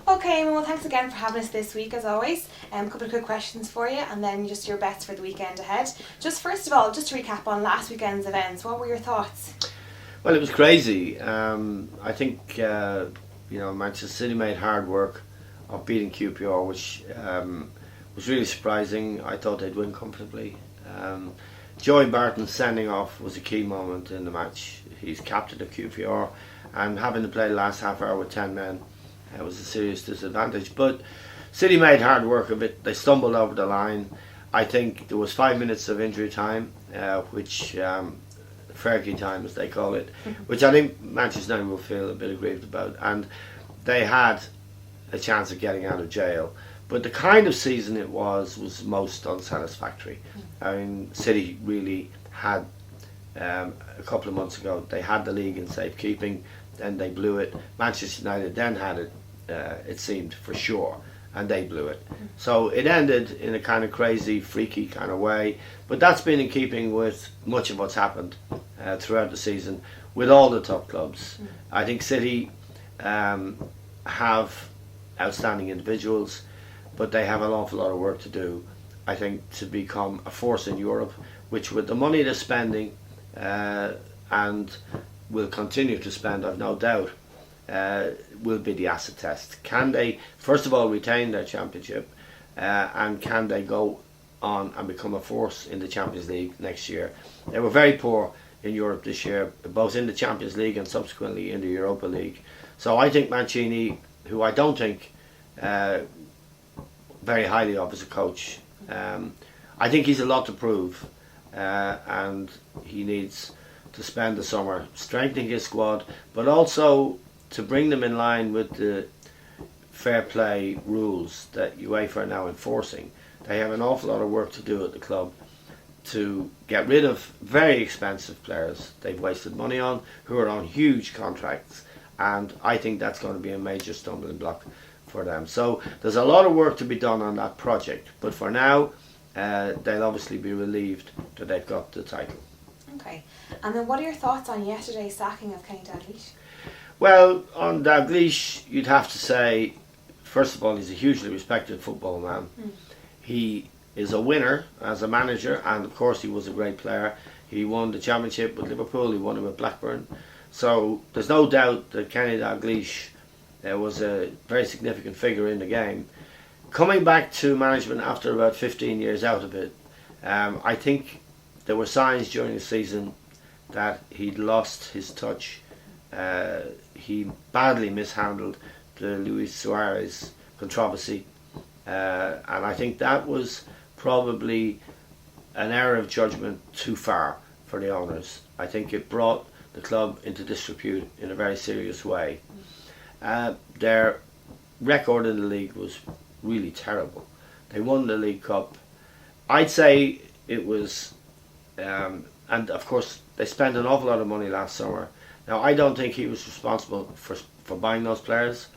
Okay, well, thanks again for having us this week, as always. A couple of quick questions for you, and then just your bets for the weekend ahead. Just first of all, just to recap on last weekend's events, what were your thoughts? Well, it was crazy. I think Manchester City made hard work of beating QPR, which was really surprising. I thought they'd win comfortably. Joey Barton sending off was a key moment in the match. He's captain of QPR, and having to play the last half hour with 10 men was a serious disadvantage. But City made hard work of it. They stumbled over the line. I think there was 5 minutes of injury time, which Fergie time as they call it, which I think Manchester United will feel a bit aggrieved about. And they had a chance of getting out of jail. But the kind of season it was most unsatisfactory. I mean, City really had, a couple of months ago, they had the league in safekeeping, then they blew it. Manchester United then had it, it seemed, for sure, and they blew it. So it ended in a kind of crazy, freaky kind of way. But that's been in keeping with much of what's happened throughout the season with all the top clubs. I think City have outstanding individuals, but they have an awful lot of work to do, I think, to become a force in Europe, which with the money they're spending and will continue to spend, I've no doubt, will be the acid test. Can they, first of all, retain their championship, and can they go on and become a force in the Champions League next year? They were very poor in Europe this year, both in the Champions League and subsequently in the Europa League. So I think Mancini, who I don't think very highly of as a coach, I think he's a lot to prove, and he needs to spend the summer strengthening his squad, but also to bring them in line with the fair play rules that UEFA are now enforcing. They have an awful lot of work to do at the club to get rid of very expensive players they've wasted money on, who are on huge contracts, and I think that's going to be a major stumbling block for them. So there's a lot of work to be done on that project, but for now they'll obviously be relieved that they've got the title. Okay, and then what are your thoughts on yesterday's sacking of Kenny Dalglish? Well, on Dalglish, you'd have to say, first of all, he's a hugely respected football man. He is a winner as a manager, and of course he was a great player. He won the championship with Liverpool, he won it with Blackburn. So there's no doubt that Kenny Dalglish was a very significant figure in the game. Coming back to management after about 15 years out of it, I think there were signs during the season that he'd lost his touch. He badly mishandled the Luis Suarez controversy, and I think that was probably an error of judgment too far for the owners. I think it brought the club into disrepute in a very serious way. Their record in the league was really terrible. They won the League Cup. I'd say it was, and of course they spent an awful lot of money last summer. Now I don't think he was responsible for buying those players,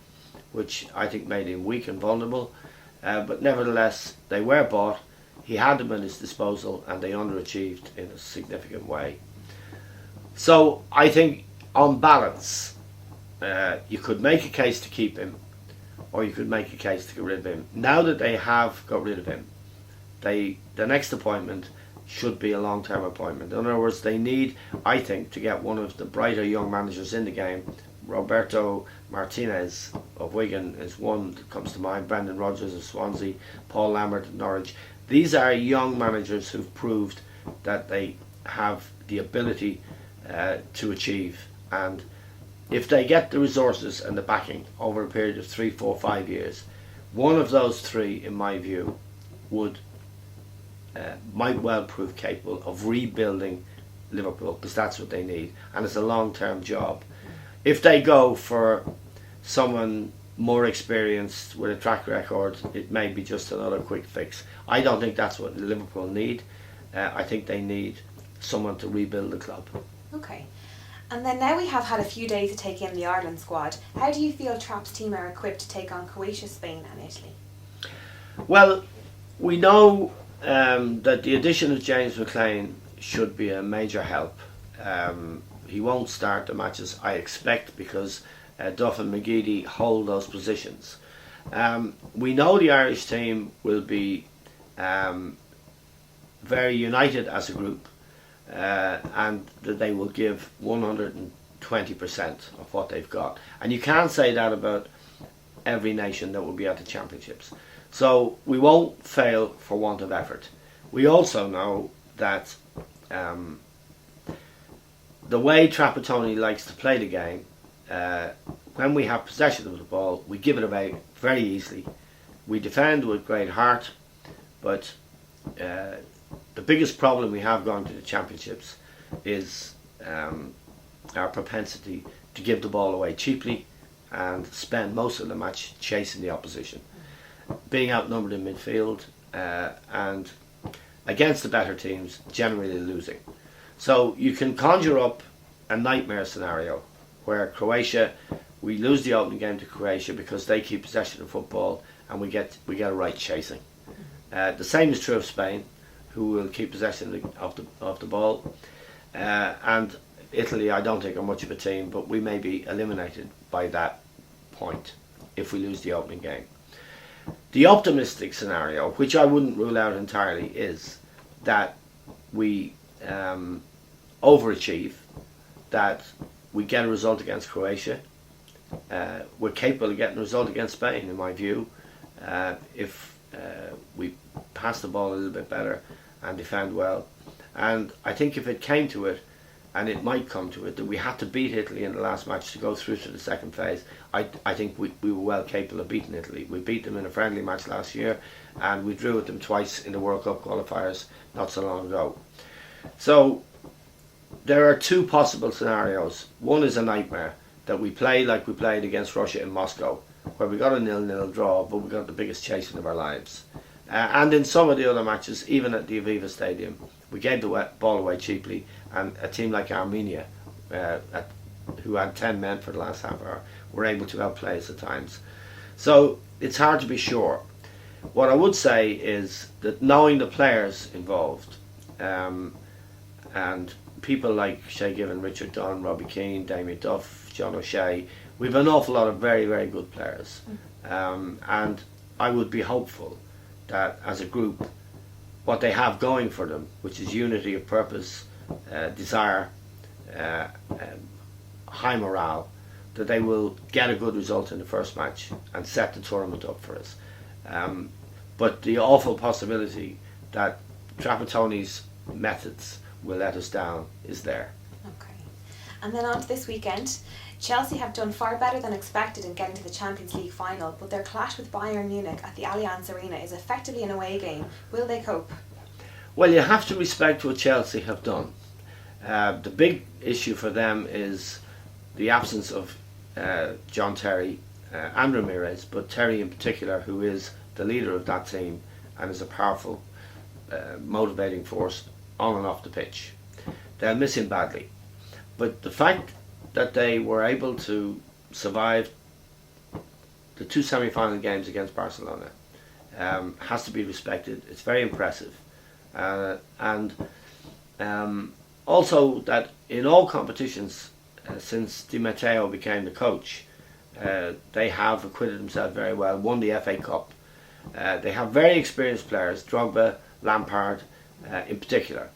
which I think made him weak and vulnerable, but nevertheless they were bought. He had them at his disposal and they underachieved in a significant way. So I think on balance you could make a case to keep him, or you could make a case to get rid of him. Now that they have got rid of him, the next appointment should be a long-term appointment. In other words, they need, I think, to get one of the brighter young managers in the game. Roberto Martinez of Wigan is one that comes to mind, Brendan Rodgers of Swansea, Paul Lambert of Norwich. These are young managers who've proved that they have the ability to achieve, and if they get the resources and the backing over a period of 3, 4, 5 years, one of those three, in my view, might well prove capable of rebuilding Liverpool, because that's what they need, and it's a long-term job. If they go for someone more experienced with a track record, it may be just another quick fix. I don't think that's what Liverpool need. I think they need someone to rebuild the club. Okay. And then now we have had a few days to take in the Ireland squad. How do you feel Trapp's team are equipped to take on Croatia, Spain and Italy? Well, we know that the addition of James McLean should be a major help. He won't start the matches, I expect, because Duff and McGeady hold those positions. We know the Irish team will be very united as a group, and that they will give 120% of what they've got. And you can't say that about every nation that will be at the championships. So we won't fail for want of effort. We also know that the way Trapattoni likes to play the game, when we have possession of the ball, we give it away very easily. We defend with great heart, but the biggest problem we have going to the championships is our propensity to give the ball away cheaply and spend most of the match chasing the opposition, being outnumbered in midfield, and against the better teams generally losing. So you can conjure up a nightmare scenario where Croatia, we lose the opening game to Croatia because they keep possession of football and we get a right chasing. The same is true of Spain, who will keep possession of the ball, and Italy I don't think are much of a team, but we may be eliminated by that point if we lose the opening game. The optimistic scenario, which I wouldn't rule out entirely, is that we overachieve, that we get a result against Croatia. We're capable of getting a result against Spain, in my view, if we pass the ball a little bit better and defend well. And I think if it came to it, and it might come to it, that we had to beat Italy in the last match to go through to the second phase, I think we were well capable of beating Italy. We beat them in a friendly match last year, and we drew with them twice in the World Cup qualifiers not so long ago. So there are two possible scenarios. One is a nightmare, that we play like we played against Russia in Moscow, where we got a 0-0 draw, but we got the biggest chasing of our lives. And in some of the other matches, even at the Aviva Stadium, we gave the ball away cheaply, and a team like Armenia, who had 10 men for the last half hour, were able to outplay us at times. So it's hard to be sure. What I would say is that knowing the players involved, and people like Shay Given, Richard Dunn, Robbie Keane, Damien Duff, John O'Shea, we have an awful lot of very, very good players. And I would be hopeful that as a group, what they have going for them, which is unity of purpose, desire, high morale, that they will get a good result in the first match and set the tournament up for us. But the awful possibility that Trapattoni's methods will let us down is there. Okay. And then on to this weekend. Chelsea have done far better than expected in getting to the Champions League final, but their clash with Bayern Munich at the Allianz Arena is effectively an away game. Will they cope? Well, you have to respect what Chelsea have done. The big issue for them is the absence of John Terry and Ramirez, but Terry in particular, who is the leader of that team and is a powerful motivating force on and off the pitch. They'll miss him badly. But the fact that they were able to survive the two semi-final games against Barcelona has to be respected. It's very impressive. And also that in all competitions since Di Matteo became the coach, they have acquitted themselves very well, won the FA Cup. They have very experienced players, Drogba, Lampard in particular,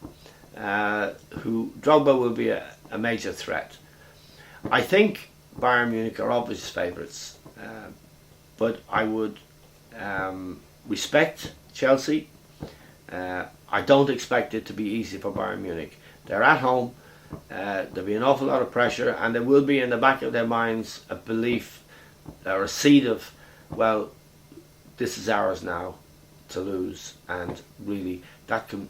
who Drogba will be a major threat. I think Bayern Munich are obvious favourites, but I would respect Chelsea. I don't expect it to be easy for Bayern Munich. They're at home, there'll be an awful lot of pressure, and there will be in the back of their minds a belief or a seed of, well, this is ours now to lose, and really that can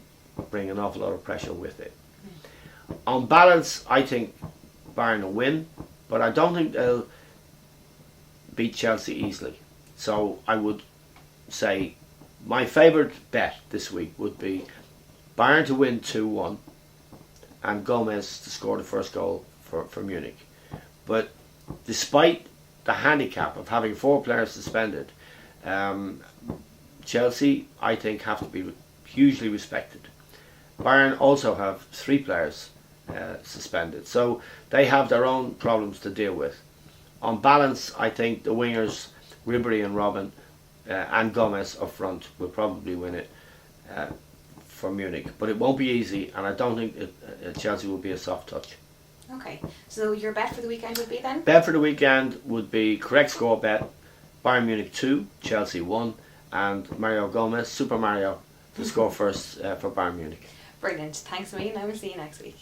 bring an awful lot of pressure with it. On balance, I think Bayern will win, but I don't think they'll beat Chelsea easily. So I would say my favourite bet this week would be Bayern to win 2-1 and Gomez to score the first goal for Munich. But despite the handicap of having 4 players suspended, Chelsea, I think, have to be hugely respected. Bayern also have 3 players suspended, so they have their own problems to deal with. On balance, I think the wingers Ribery and Robin and Gomez up front will probably win it for Munich. But it won't be easy, and I don't think Chelsea will be a soft touch. Okay, so your bet for the weekend would be then? Bet for the weekend would be correct score bet, Bayern Munich 2, Chelsea 1, and Mario Gomez, Super Mario, to score first for Bayern Munich. Brilliant. Thanks, Eamon. I will see you next week.